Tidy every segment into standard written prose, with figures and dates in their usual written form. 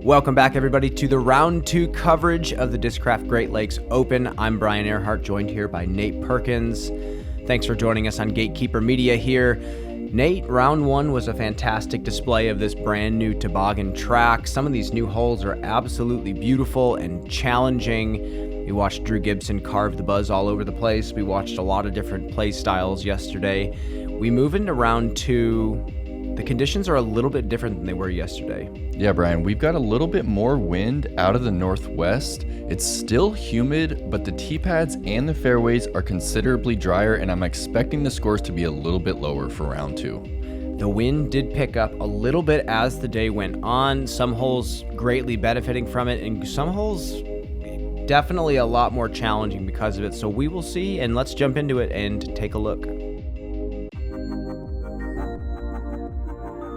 Welcome back, everybody, to the round 2 coverage of the Discraft Great Lakes Open. I'm Brian Earhart, joined here by Nate Perkins. Thanks for joining us on Gatekeeper Media here. Nate, round 1 was a fantastic display of this brand new toboggan track. Some of these new holes are absolutely beautiful and challenging. We watched Drew Gibson carve the buzz all over the place. We watched a lot of different play styles yesterday. We move into round 2. The conditions are a little bit different than they were yesterday. Yeah, Brian, we've got a little bit more wind out of the northwest. It's still humid, but the tee pads and the fairways are considerably drier, and I'm expecting the scores to be a little bit lower for round 2. The wind did pick up a little bit as the day went on. Some holes greatly benefiting from it, and some holes definitely a lot more challenging because of it. So we will see, and let's jump into it and take a look.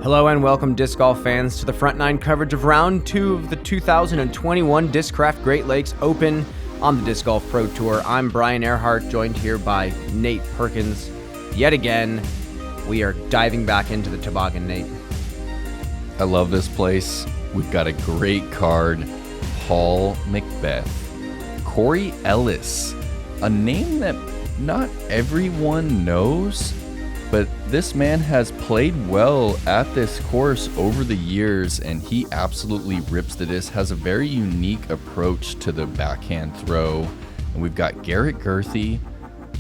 Hello and welcome, disc golf fans, to the front 9 coverage of round 2 of the 2021 Discraft Great Lakes Open on the Disc Golf Pro Tour. I'm Brian Earhart, joined here by Nate Perkins. Yet again, we are diving back into the toboggan, Nate. I love this place. We've got a great card, Paul McBeth. Corey Ellis, a name that not everyone knows, but this man has played well at this course over the years, and he absolutely rips the disc, has a very unique approach to the backhand throw. And we've got Garrett Gurthie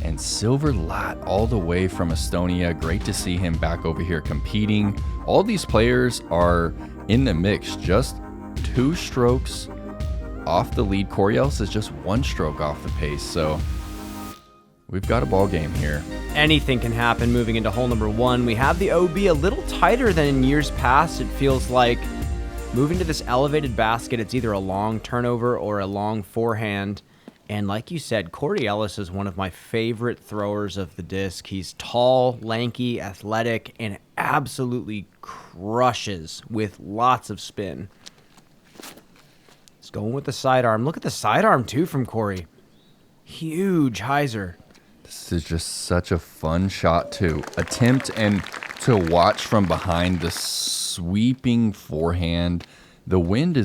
and Silver Lätt all the way from Estonia. Great to see him back over here competing. All these players are in the mix, just 2 strokes off the lead. Corey Ellis is just 1 stroke off the pace, so we've got a ball game here. Anything can happen moving into hole number 1. We have the OB a little tighter than in years past. It feels like moving to this elevated basket, it's either a long turnover or a long forehand. And like you said, Corey Ellis is one of my favorite throwers of the disc. He's tall, lanky, athletic, and absolutely crushes with lots of spin. He's going with the sidearm. Look at the sidearm, too, from Corey. Huge hyzer. This is just such a fun shot to attempt and to watch from behind. The sweeping forehand. The wind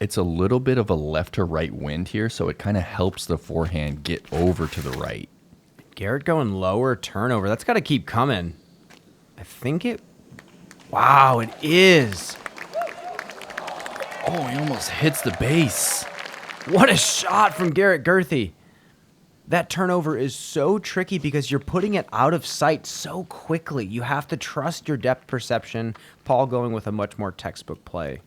it's a little bit of a left to right wind here, so it kind of helps the forehand get over to the right. Garrett going lower turnover. That's got to keep coming. I think it... Wow, it is. Oh, he almost hits the base. What a shot from Garrett Gurthie. That turnover is so tricky because you're putting it out of sight so quickly. You have to trust your depth perception. Paul going with a much more textbook play.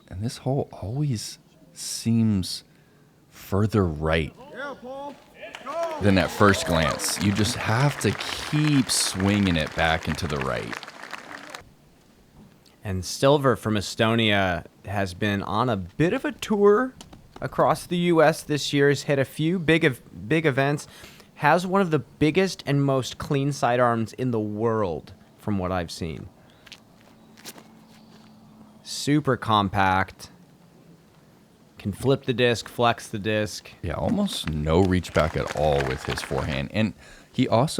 And this hole always seems further right than at first glance. You just have to keep swinging it back into the right. And Silver from Estonia has been on a bit of a tour across the U.S. this year. Has hit a few big events. Has one of the biggest and most clean sidearms in the world from what I've seen. Super compact. Can flip the disc, flex the disc. Yeah, almost no reach back at all with his forehand. And he rocks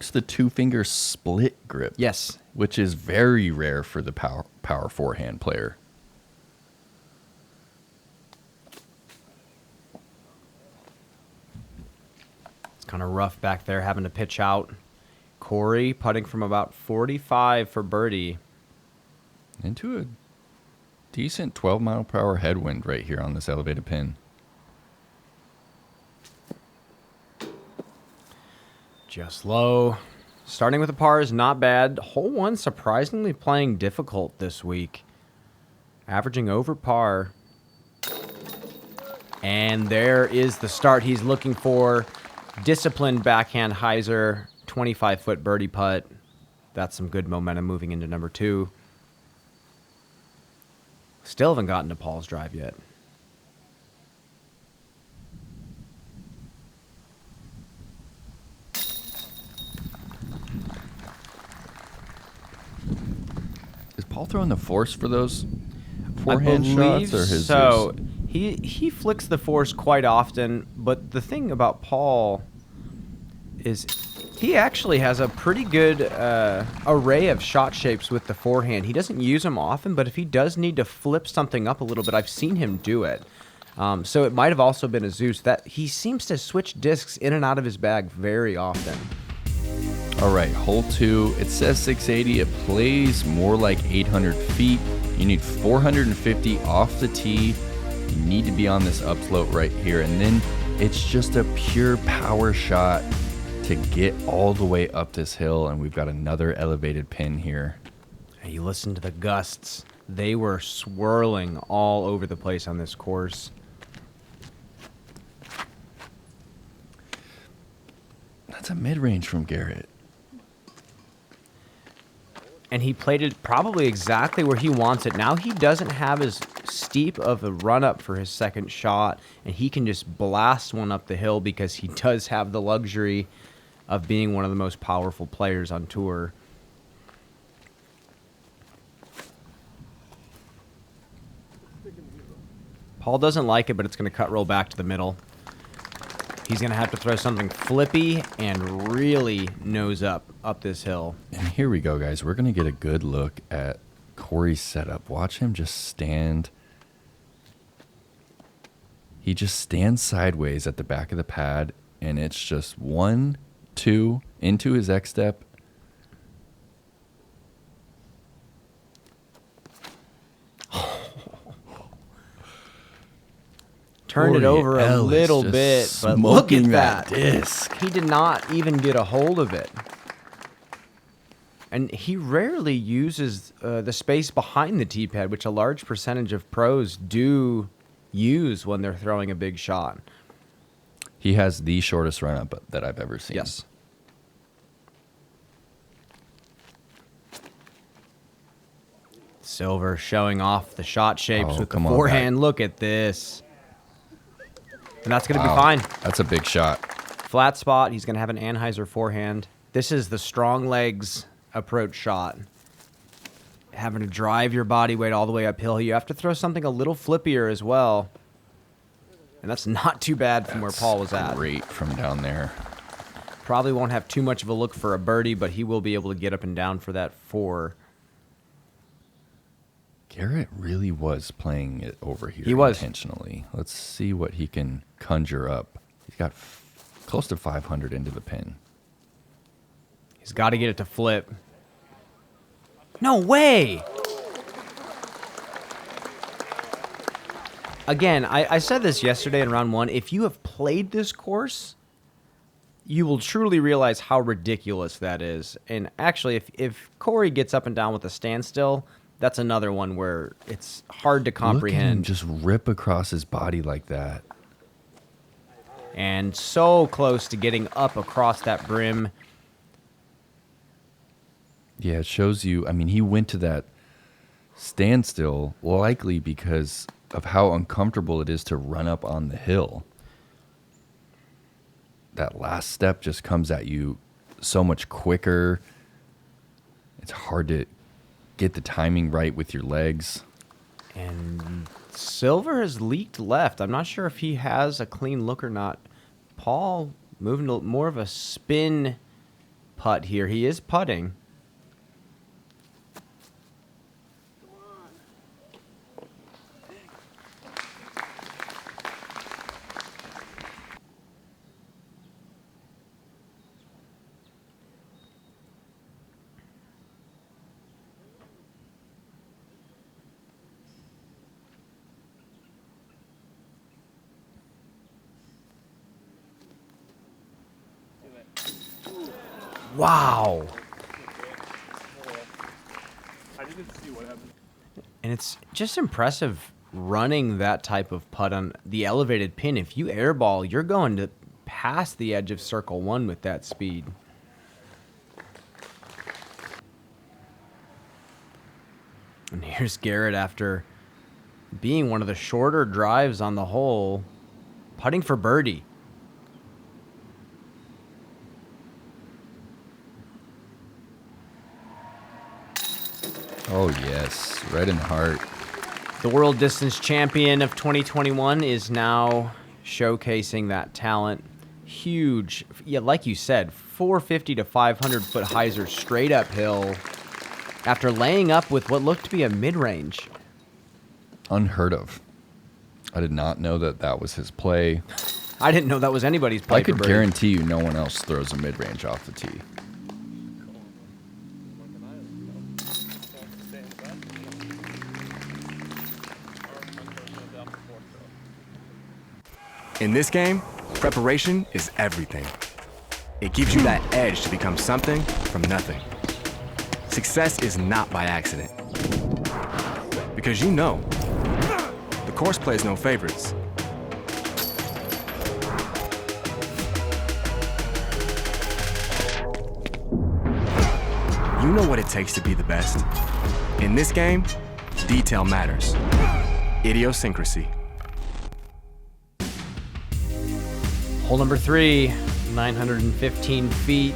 the 2-finger split grip. Yes. Which is very rare for the power forehand player. It's kind of rough back there having to pitch out. Corey putting from about 45 for birdie. Into a decent 12-mile-per-hour headwind right here on this elevated pin. Just low. Starting with a par is not bad. Hole 1 surprisingly playing difficult this week. Averaging over par. And there is the start he's looking for. Disciplined backhand hyzer. 25-foot birdie putt. That's some good momentum moving into number 2. Still haven't gotten to Paul's drive yet. Is Paul throwing the force for those forehand shots, or his? So he flicks the force quite often, but the thing about Paul is He actually has a pretty good array of shot shapes with the forehand. He doesn't use them often, but if he does need to flip something up a little bit, I've seen him do it. So it might have also been a Zeus. That he seems to switch discs in and out of his bag very often. All right, hole 2. It says 680. It plays more like 800 feet. You need 450 off the tee. You need to be on this upslope right here. And then it's just a pure power shot to get all the way up this hill. And we've got another elevated pin here. Hey, you listen to the gusts. They were swirling all over the place on this course. That's a mid-range from Garrett. And he played it probably exactly where he wants it. Now he doesn't have as steep of a run-up for his second shot, and he can just blast one up the hill because he does have the luxury of being one of the most powerful players on tour. Paul doesn't like it, but it's going to cut roll back to the middle. He's going to have to throw something flippy and really nose up this hill. And here we go, guys. We're going to get a good look at Corey's setup. Watch him just stand. He just stands sideways at the back of the pad, and it's just 1, 2, into his X step. Turned it over a little bit, but look at that disc. He did not even get a hold of it. And he rarely uses the space behind the tee pad, which a large percentage of pros do use when they're throwing a big shot. He has the shortest run-up that I've ever seen. Yes. Silver showing off the shot shapes with the forehand. Look at this. And that's going to be fine. That's a big shot. Flat spot. He's going to have an Anheuser forehand. This is the strong legs approach shot. Having to drive your body weight all the way uphill. You have to throw something a little flippier as well. And that's not too bad from where Paul was at. Great from down there. Probably won't have too much of a look for a birdie, but he will be able to get up and down for that 4. Garrett really was playing it over here intentionally. Let's see what he can conjure up. He's got close to 500 into the pin. He's got to get it to flip. No way! Again, I said this yesterday in round 1. If you have played this course, you will truly realize how ridiculous that is. And actually, if Corey gets up and down with a standstill, that's another one where it's hard to comprehend. Look at him just rip across his body like that. And so close to getting up across that brim. Yeah, it shows you. I mean, he went to that standstill likely because of how uncomfortable it is to run up on the hill. That last step just comes at you so much quicker. It's hard to get the timing right with your legs. And Silver has leaked left. I'm not sure if he has a clean look or not. Paul moving to more of a spin putt here. He is putting. Wow. I didn't see what happened. And it's just impressive running that type of putt on the elevated pin. If you airball, you're going to pass the edge of circle 1 with that speed. And here's Garrett after being one of the shorter drives on the hole, putting for birdie. Oh, yes. Right in the heart. The world distance champion of 2021 is now showcasing that talent. huge, yeah, like you said, 450 to 500 foot hyzer straight uphill after laying up with what looked to be a mid-range. Unheard of. I did not know that that was his play. I didn't know that was anybody's play. I could guarantee you no one else throws a mid-range off the tee. In this game, preparation is everything. It gives you that edge to become something from nothing. Success is not by accident. Because you know, the course plays no favorites. You know what it takes to be the best. In this game, detail matters. Idiosyncrasy. Hole number 3, 915 feet.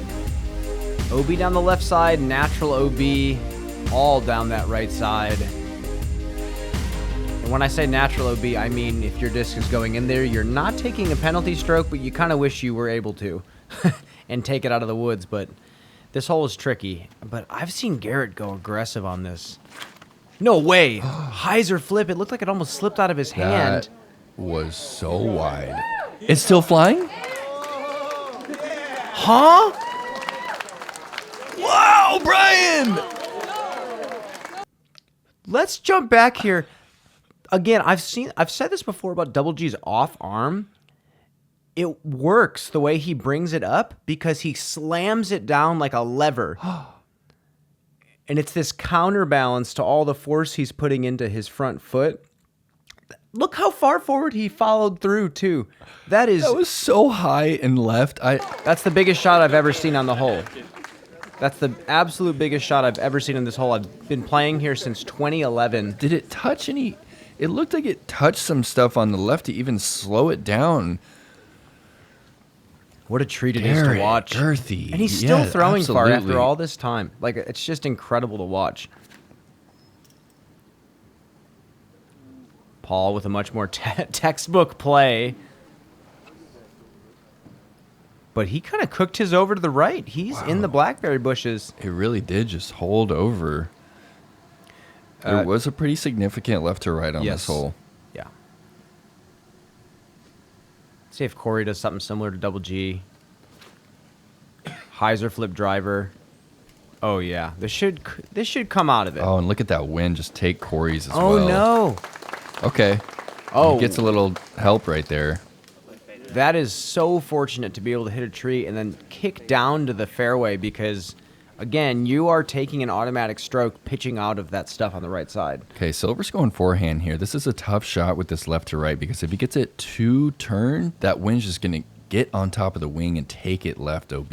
OB down the left side, natural OB all down that right side. And when I say natural OB, I mean if your disc is going in there, you're not taking a penalty stroke, but you kind of wish you were able to and take it out of the woods. But this hole is tricky. But I've seen Garrett go aggressive on this. No way. Hyzer flip. It looked like it almost slipped out of his hand. That was so wide. It's still flying? Huh? Wow, Brian! Let's jump back here. Again, I've said this before about Double G's off arm. It works the way he brings it up because he slams it down like a lever. And it's this counterbalance to all the force he's putting into his front foot. Look how far forward he followed through, too. That was so high and left. That's the biggest shot I've ever seen on the hole. That's the absolute biggest shot I've ever seen in this hole. I've been playing here since 2011. Did it touch any? It looked like it touched some stuff on the left to even slow it down. What a treat it is to watch. Gurthie. And he's still throwing far after absolutely. all this time. Like, it's just incredible to watch. Paul with a much more textbook play. But he kind of cooked his over to the right. He's in the blackberry bushes. It really did just hold over. There was a pretty significant left to right on this hole. Yeah. See if Corey does something similar to Double G. Hyzer flip driver. Oh yeah, this should come out of it. Oh, and look at that wind. Just take Corey's as well. Oh no. Okay. Oh, He gets a little help right there. That is so fortunate to be able to hit a tree and then kick down to the fairway because, again, you are taking an automatic stroke pitching out of that stuff on the right side. Okay, Silver's going forehand here. This is a tough shot with this left to right because if he gets it to turn, that wind's just going to get on top of the wing and take it left OB.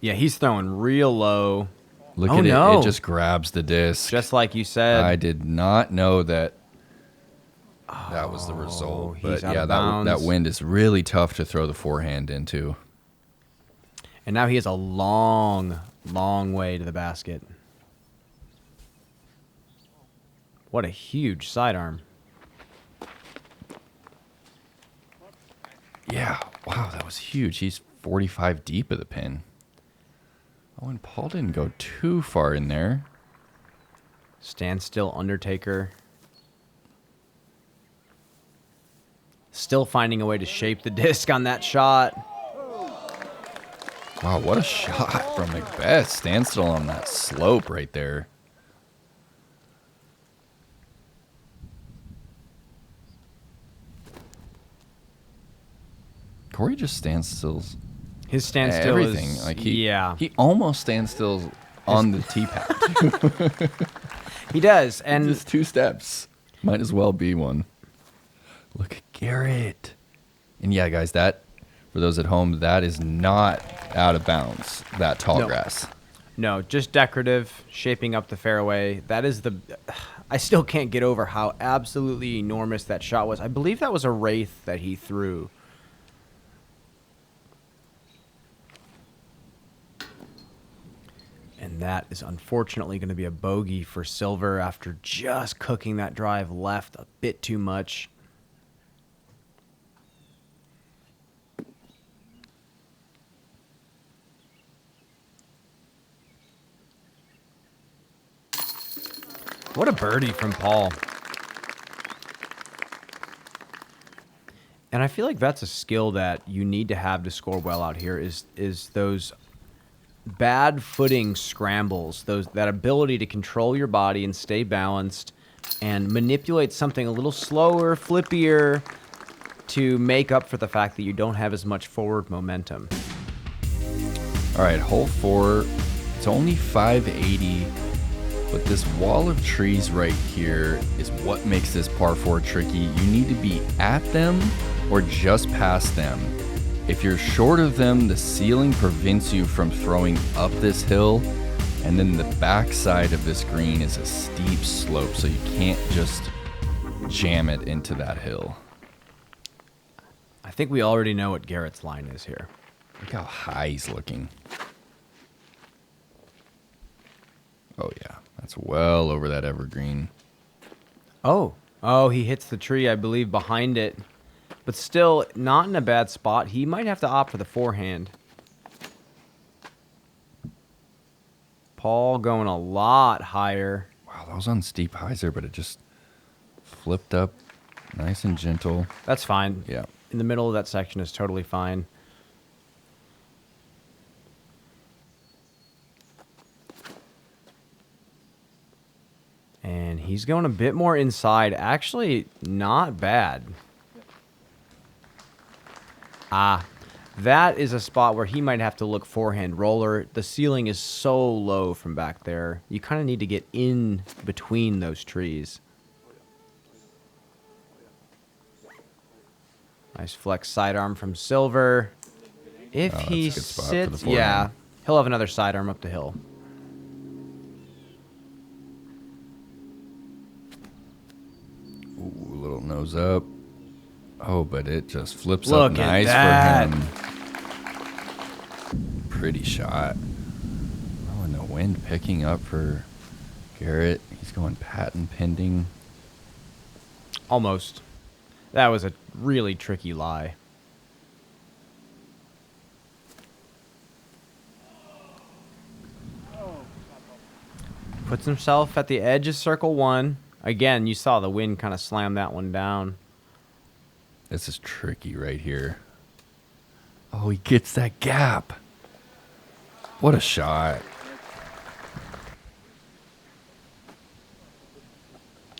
Yeah, he's throwing real low. Look at it. It just grabs the disc. Just like you said. I did not know that that was the result. But yeah, that wind is really tough to throw the forehand into. And now he has a long, long way to the basket. What a huge sidearm. Yeah, wow, that was huge. He's 45 deep of the pin. Oh, and Paul didn't go too far in there. Standstill Undertaker. Still finding a way to shape the disc on that shot. Wow, what a shot from McBeth. Standstill on that slope right there. Corey just standstills His standstill everything. is... Like he almost standstills on the tee pad. He does, and... Just 2 steps. Might as well be one. Look at Garrett. And yeah, guys, that, for those at home, that is not out of bounds, that tall grass. No, just decorative, shaping up the fairway. That is the... I still can't get over how absolutely enormous that shot was. I believe that was a wraith that he threw. And that is unfortunately going to be a bogey for Silver after just cooking that drive left a bit too much. What a birdie from Paul. And I feel like that's a skill that you need to have to score well out here is those bad footing scrambles, that ability to control your body and stay balanced and manipulate something a little slower, flippier, to make up for the fact that you don't have as much forward momentum. All right, hole 4. It's only 580, but this wall of trees right here is what makes this par 4 tricky. You need to be at them or just past them. If you're short of them, the ceiling prevents you from throwing up this hill, and then the backside of this green is a steep slope, so you can't just jam it into that hill. I think we already know what Garrett's line is here. Look how high he's looking. Oh yeah, that's well over that evergreen. Oh, he hits the tree, I believe, behind it. But still, not in a bad spot. He might have to opt for the forehand. Paul going a lot higher. Wow, that was on steep highs there, but it just flipped up nice and gentle. That's fine. Yeah. In the middle of that section is totally fine. And he's going a bit more inside. Actually, not bad. That is a spot where he might have to look forehand roller. The ceiling is so low from back there. You kind of need to get in between those trees. Nice flex sidearm from Silver. If Oh, he that's a good spot for the sits, forehand. yeah, he'll have another sidearm up the hill. Ooh, little nose up. Oh, but it just flips Look up at nice that. for him. Pretty shot. Oh, and the wind picking up for Garrett. He's going patent pending. Almost. That was a really tricky lie. Puts himself at the edge of circle 1. Again, you saw the wind kind of slam that one down. This is tricky right here. Oh, he gets that gap. What a shot.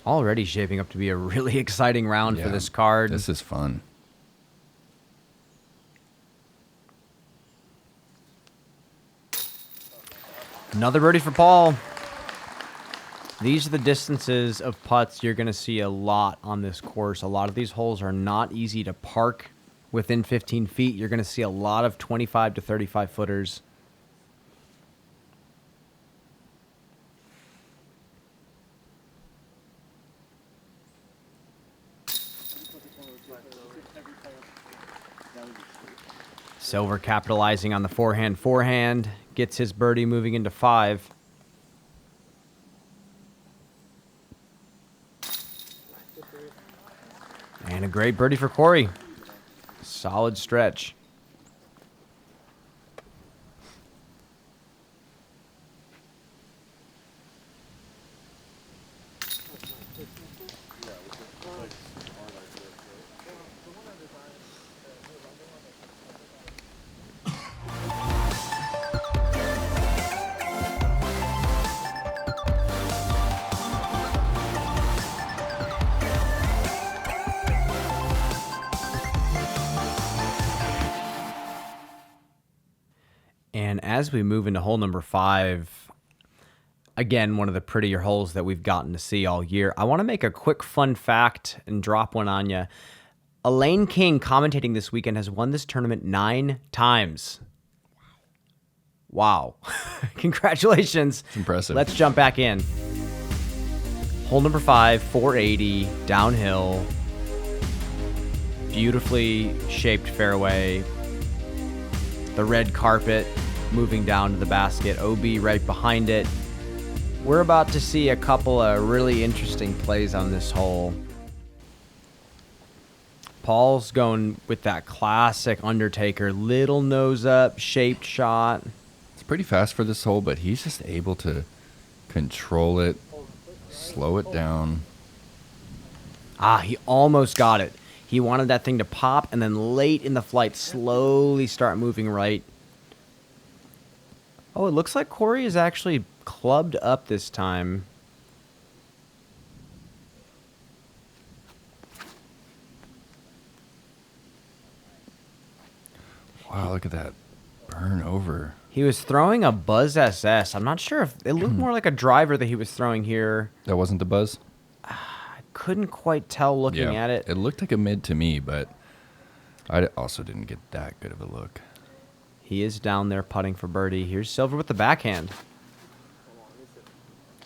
Already shaping up to be a really exciting round for Yeah, this card. This is fun. Another birdie for Paul. These are the distances of putts you're going to see a lot on this course. A lot of these holes are not easy to park within 15 feet. You're going to see a lot of 25 to 35 footers. Silver capitalizing on the forehand, gets his birdie moving into 5. And a great birdie for Corey. Solid stretch. And as we move into hole number 5, again, one of the prettier holes that we've gotten to see all year, I want to make a quick fun fact and drop one on you. Elaine King, commentating this weekend, has won this tournament 9 times. Wow. Congratulations. It's impressive. Let's jump back in. Hole number 5, 480, downhill. Beautifully shaped fairway. The red carpet moving down to the basket. OB right behind it. We're about to see a couple of really interesting plays on this hole. Paul's going with that classic Undertaker, little nose up, shaped shot. It's pretty fast for this hole, but he's just able to control it Slow it down. Ah, he almost got it. He wanted that thing to pop, and then late in the flight, slowly start moving right. Oh, it looks like Corey is actually clubbed up this time. Wow, look at that burn over. He was throwing a Buzz SS. I'm not sure if it looked more like a driver that he was throwing here. That wasn't the Buzz? Couldn't quite tell looking at it. It looked like a mid to me, but I also didn't get that good of a look. He is down there putting for birdie. Here's Silver with the backhand.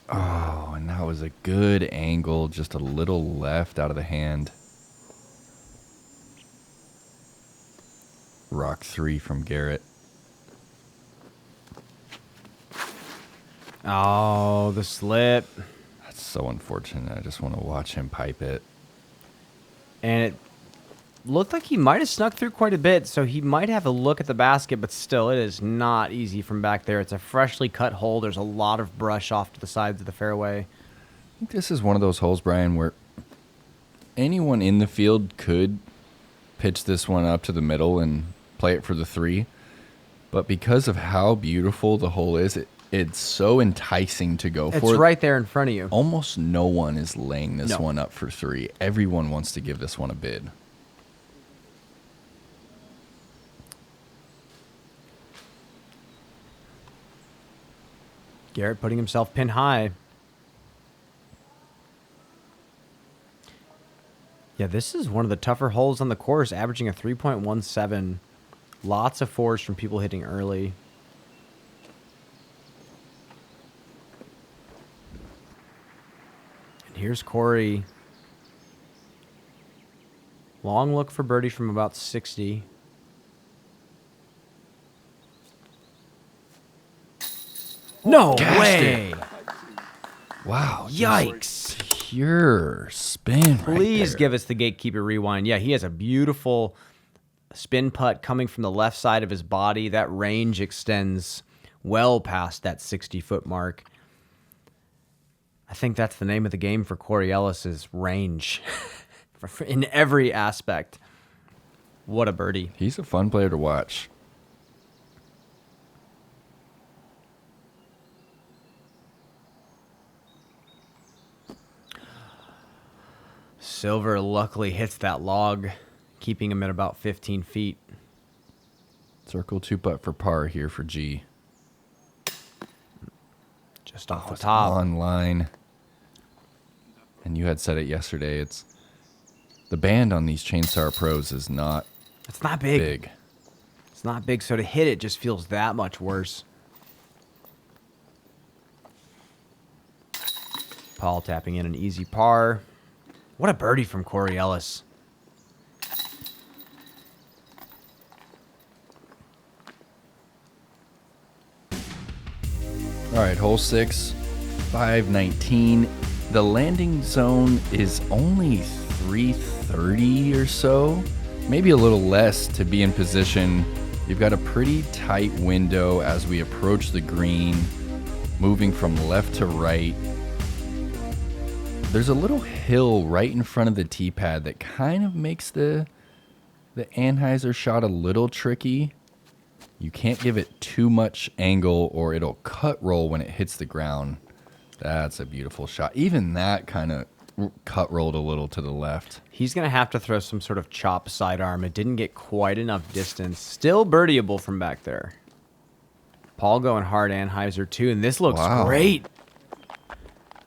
Oh, and that was a good angle, just a little left out of the hand. Rock 3 from Garrett. Oh, the slip. That's so unfortunate. I just want to watch him pipe it. And it looked like he might have snuck through quite a bit, so he might have a look at the basket, but still, it is not easy from back there. It's a freshly cut hole. There's a lot of brush off to the sides of the fairway. I think this is one of those holes, Brian, where anyone in the field could pitch this one up to the middle and play it for the 3. But because of how beautiful the hole is, it's so enticing to go for. It's right there in front of you. Almost no one is laying this one up for 3. Everyone wants to give this one a bid. Garrett putting himself pin high. Yeah, this is one of the tougher holes on the course, averaging a 3.17. Lots of 4s from people hitting early. And here's Corey. Long look for birdie from about 60. No way! Wow. Yikes! Pure spin. Please give us the Gatekeeper rewind. Yeah, he has a beautiful spin putt coming from the left side of his body. That range extends well past that 60-foot mark. I think that's the name of the game for Corey Ellis is range in every aspect. What a birdie. He's a fun player to watch. Silver luckily hits that log, keeping him at about 15 feet. Circle 2 putt for par here for G. Just off the It's top. on line. And you had said it yesterday. It's the band on these Chainstar Pros is not It's not big. big. It's not big, so to hit it just feels that much worse. Paul tapping in an easy par. What a birdie from Corey Ellis. All right, hole 6, 519. The landing zone is only 330 or so, maybe a little less to be in position. You've got a pretty tight window as we approach the green, moving from left to right. There's a little hill right in front of the tee pad that kind of makes the Anheuser shot a little tricky. You can't give it too much angle or it'll cut roll when it hits the ground. That's a beautiful shot. Even that kind of cut rolled a little to the left. He's going to have to throw some sort of chop sidearm. It didn't get quite enough distance. Still birdieable from back there. Paul going hard Anheuser too, and this looks great.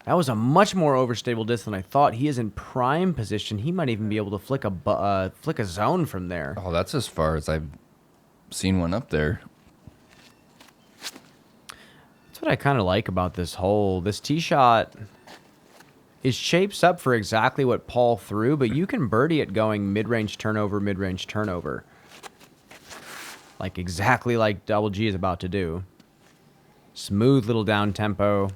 That was a much more overstable disc than I thought. He is in prime position. He might even be able to flick a zone from there. Oh, that's as far as I've seen one up there. That's what I kind of like about this hole. This tee shot is shapes up for exactly what Paul threw, but you can birdie it going mid-range turnover, mid-range turnover. Like exactly like Double G is about to do. Smooth little down tempo.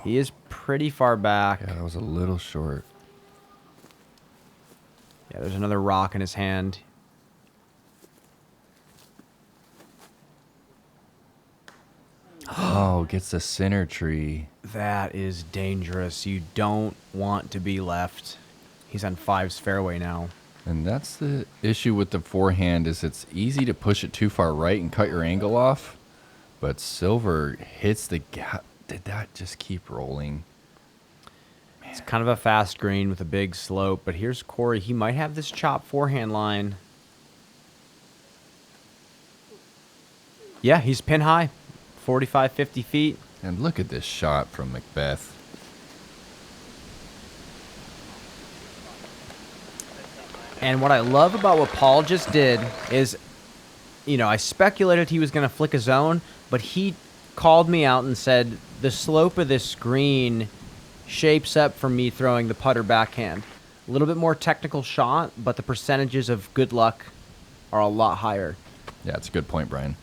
He is pretty far back. Yeah, that was a little short. Yeah, there's another rock in his hand. Oh, gets the center tree. That is dangerous. You don't want to be left. He's on 5's fairway now. And that's the issue with the forehand is it's easy to push it too far right and cut your angle off. But Silver hits the gap. Did that just keep rolling? Man. It's kind of a fast green with a big slope, but here's Corey. He might have this chop forehand line. Yeah, he's pin high, 45, 50 feet. And look at this shot from McBeth. And what I love about what Paul just did is, you know, I speculated he was going to flick a zone, but he called me out and said, the slope of this green shapes up for me throwing the putter backhand. A little bit more technical shot, but the percentages of good luck are a lot higher. Yeah, it's a good point, Brian.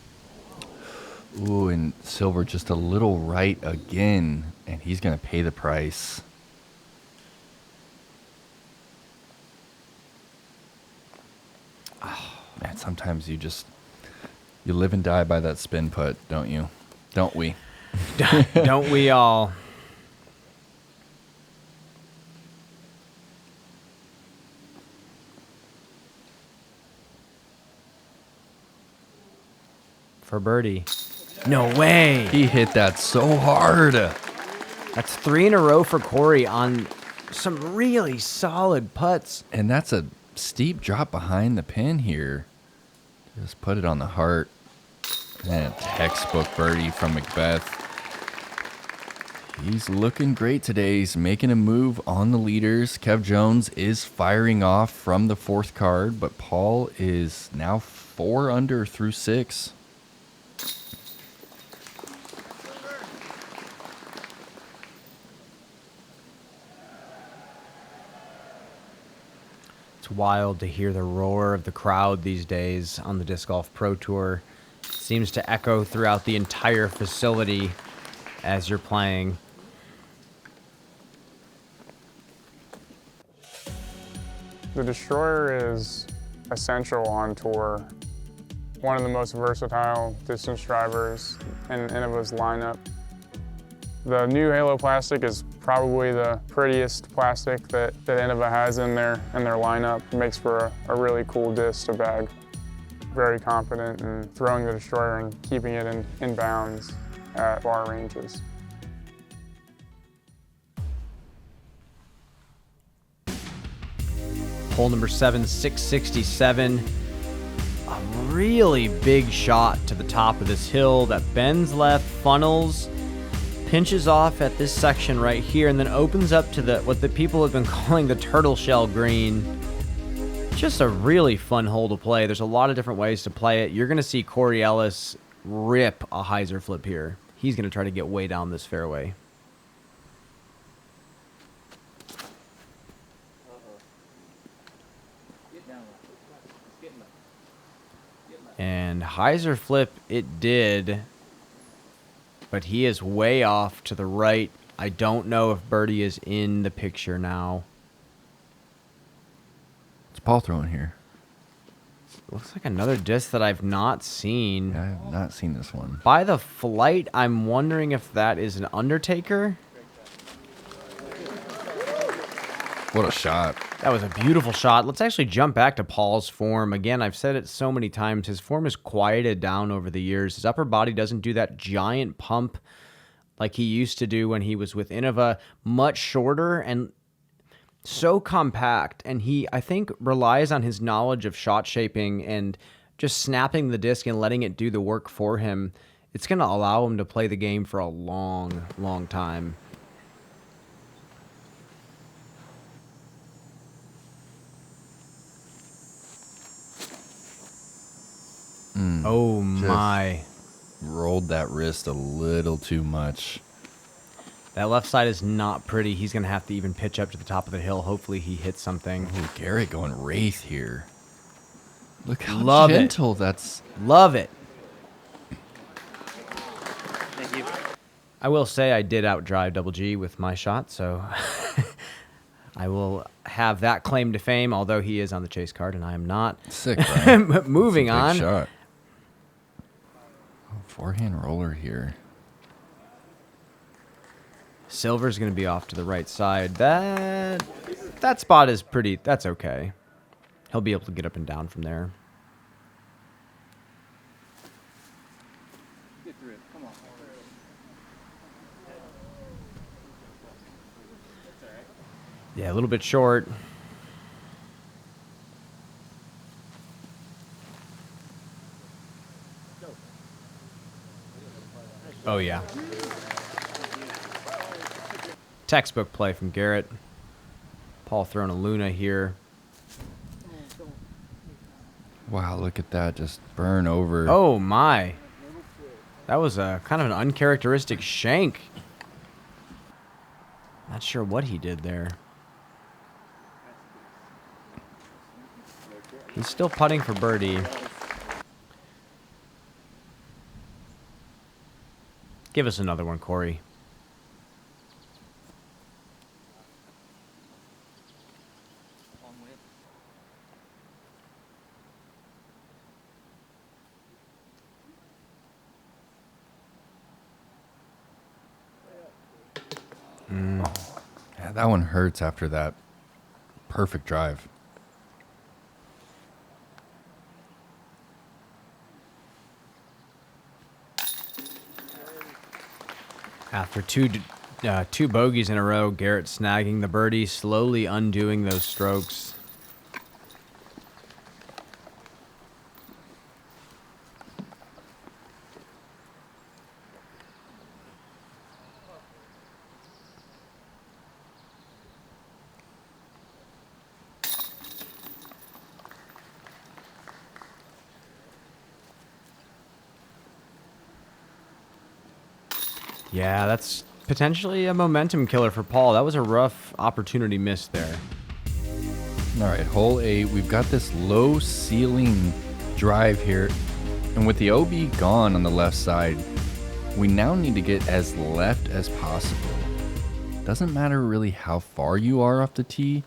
Ooh, and Silver just a little right again, and he's going to pay the price. Oh, man, sometimes you live and die by that spin putt, don't you? Don't we? Don't we all? For birdie. No way. He hit that so hard. That's 3 in a row for Corey on some really solid putts. And that's a steep drop behind the pin here. Just put it on the heart. And a textbook birdie from McBeth. He's looking great today. He's making a move on the leaders. Kev Jones is firing off from the 4th card, but Paul is now 4 under through 6. It's wild to hear the roar of the crowd these days on the Disc Golf Pro Tour. It seems to echo throughout the entire facility as you're playing. The Destroyer is essential on tour. One of the most versatile distance drivers in Innova's lineup. The new Halo plastic is probably the prettiest plastic that Innova has in their lineup. It makes for a really cool disc to bag. Very confident in throwing the Destroyer and keeping it in bounds at far ranges. Hole number 7, 667. A really big shot to the top of this hill that bends left, funnels, pinches off at this section right here, and then opens up to what the people have been calling the turtle shell green. Just a really fun hole to play. There's a lot of different ways to play it. You're going to see Corey Ellis rip a hyzer flip here. He's going to try to get way down this fairway. And hyzer flip it did, but he is way off to the right. I don't know if birdie is in the picture now. It's Paul throwing here. Looks like another disc that I've not seen. I have not seen this one. By the flight, I'm wondering if that is an Undertaker. What a shot. That was a beautiful shot. Let's actually jump back to Paul's form. Again, I've said it so many times. His form has quieted down over the years. His upper body doesn't do that giant pump like he used to do when he was with Innova. Much shorter and so compact. And he, I think, relies on his knowledge of shot shaping and just snapping the disc and letting it do the work for him. It's going to allow him to play the game for a long, long time. Oh my. Rolled that wrist a little too much. That left side is not pretty. He's going to have to even pitch up to the top of the hill. Hopefully he hits something. Ooh, Garrett going wraith here. Look how gentle that's. Love it. Thank you. I will say I did outdrive Double G with my shot, so I will have that claim to fame, although he is on the chase card and I am not. Sick, Brian. Moving That's a on. big shot. Oh, forehand roller here. Silver's going to be off to the right side. That spot is pretty... That's okay. He'll be able to get up and down from there. Yeah, a little bit short. Oh, yeah. Textbook play from Garrett. Paul throwing a Luna here. Wow, look at that. Just burn over. Oh, my. That was a kind of an uncharacteristic shank. Not sure what he did there. He's still putting for birdie. Give us another one, Corey. Yeah, that one hurts after that perfect drive. After two bogeys in a row, Garrett snagging the birdie, slowly undoing those strokes. Yeah, that's potentially a momentum killer for Paul. That was a rough opportunity missed there. All right, hole 8. We've got this low ceiling drive here. And with the OB gone on the left side, we now need to get as left as possible. Doesn't matter really how far you are off the tee,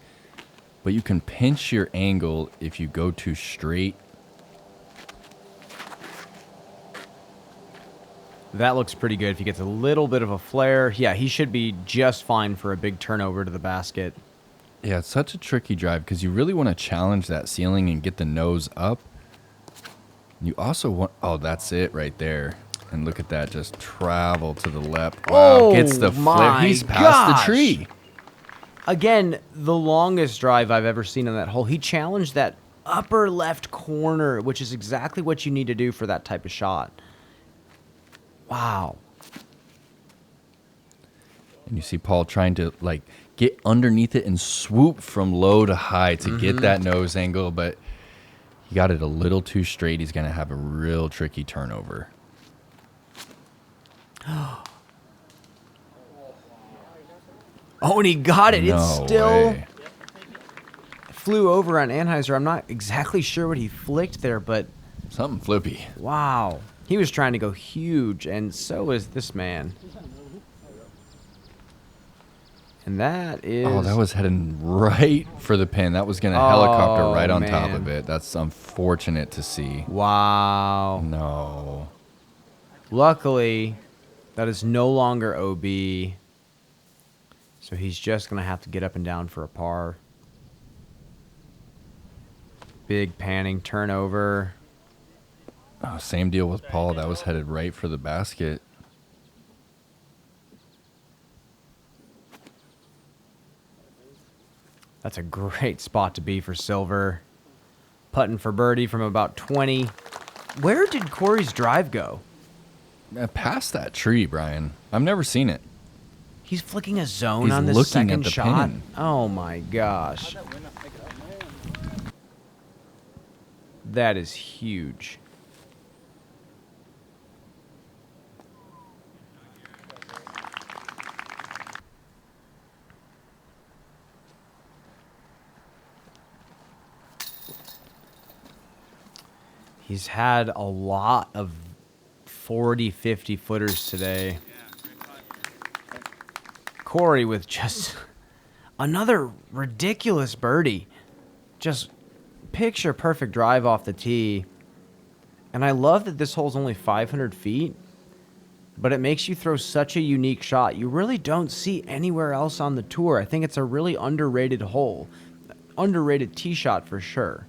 but you can pinch your angle if you go too straight. That looks pretty good. If he gets a little bit of a flare, yeah, he should be just fine for a big turnover to the basket. Yeah, it's such a tricky drive because you really want to challenge that ceiling and get the nose up. You also want... Oh, that's it right there. And look at that, just travel to the left. Wow, gets the flare. He's past the tree. Again, the longest drive I've ever seen on that hole. He challenged that upper left corner, which is exactly what you need to do for that type of shot. Wow. And you see Paul trying to like get underneath it and swoop from low to high to get that nose angle, but he got it a little too straight. He's going to have a real tricky turnover. Oh, and he got it. No it still way. Flew over on Anheuser. I'm not exactly sure what he flicked there, but Something flippy. wow. He was trying to go huge, and so is this man. And that is... Oh, that was heading right for the pin. That was going to helicopter right on top man. of it. That's unfortunate to see. Wow. No. Luckily, that is no longer OB. So he's just going to have to get up and down for a par. Big panning turnover. Oh, same deal with Paul. That was headed right for the basket. That's a great spot to be for Silver. Putting for birdie from about 20. Where did Corey's drive go? Past that tree, Brian. I've never seen it. He's flicking a zone He's on this looking at second the shot. pin. Oh my gosh. That is huge. He's had a lot of 40, 50 footers today. Corey with just another ridiculous birdie. Just picture perfect drive off the tee. And I love that this hole's only 500 feet. but it makes you throw such a unique shot. You really don't see anywhere else on the tour. I think it's a really underrated hole. Underrated tee shot for sure.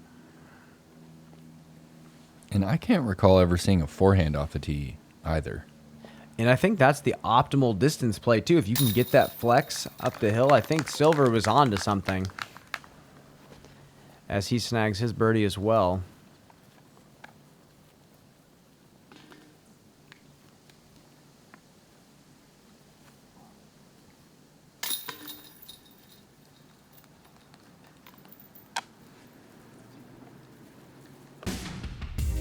And I can't recall ever seeing a forehand off the tee either. And I think that's the optimal distance play, too. If you can get that flex up the hill, I think Silver was on to something as he snags his birdie as well.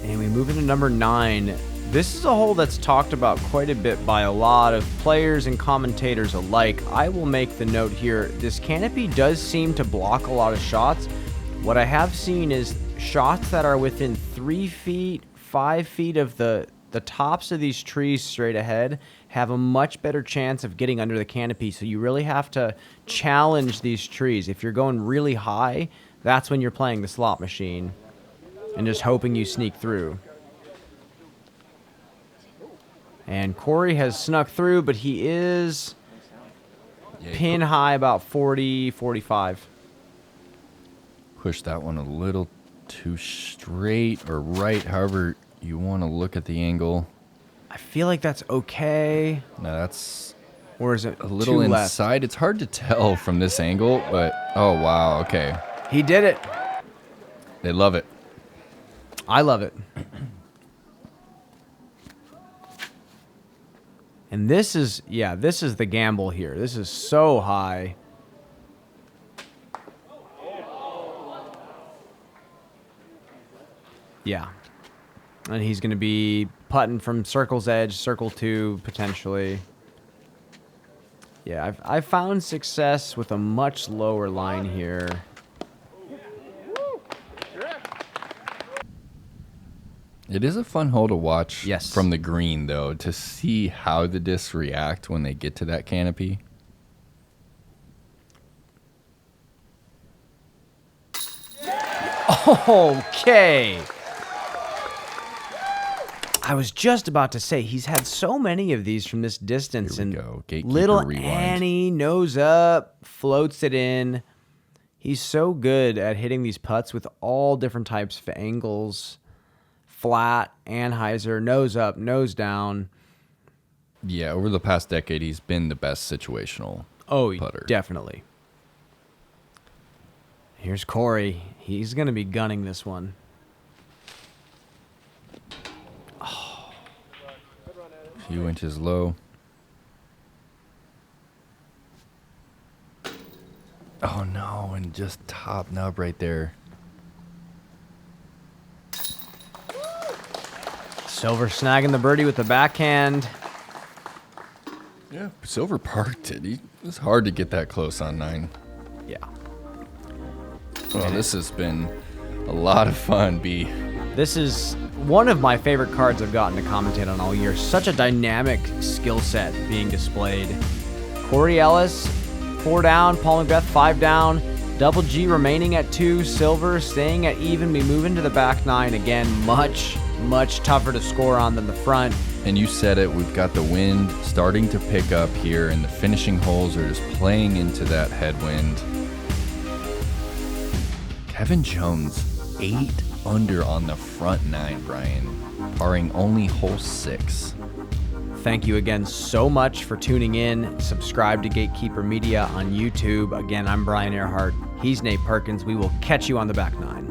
And we move into number 9. This is a hole that's talked about quite a bit by a lot of players and commentators alike. I will make the note here. This canopy does seem to block a lot of shots. What I have seen is shots that are within 3 feet, 5 feet of the tops of these trees straight ahead have a much better chance of getting under the canopy. So you really have to challenge these trees. If you're going really high, that's when you're playing the slot machine and just hoping you sneak through. And Corey has snuck through, but he is pin high about 40, 45. Push that one a little too straight or right, however you want to look at the angle. I feel like that's okay. No, that's Or is it a little too inside. left? It's hard to tell from this angle, but oh wow, okay. He did it. They love it. I love it. And this is the gamble here. This is so high. Yeah. And he's going to be putting from circle's edge, circle 2, potentially. Yeah, I've found success with a much lower line here. It is a fun hole to watch Yes. from the green, though, to see how the discs react when they get to that canopy. Okay. I was just about to say, he's had so many of these from this distance. Here we And go. Gatekeeper little rewind. Annie nose up, floats it in. He's so good at hitting these putts with all different types of angles. Flat, Anheuser, nose up, nose down. Yeah, over the past decade, he's been the best situational putter. Definitely. Here's Corey. He's going to be gunning this one. A few inches low. Oh no, and just top nub right there. Silver snagging the birdie with the backhand. Yeah, Silver parked it. It was hard to get that close on 9. Yeah. Well, this has been a lot of fun, B. This is one of my favorite cards I've gotten to commentate on all year. Such a dynamic skill set being displayed. Corey Ellis, 4 down. Paul McBeth, 5 down. Double G remaining at 2. Silver staying at even. We move into the back 9 again. Much tougher to score on than the front. And you said it, we've got the wind starting to pick up here, and the finishing holes are just playing into that headwind. Kevin Jones, 8 under on the front 9, Brian, parring only hole 6. Thank you again so much for tuning in. Subscribe to Gatekeeper Media on YouTube. Again, I'm Brian Earhart. He's Nate Perkins. We will catch you on the back 9.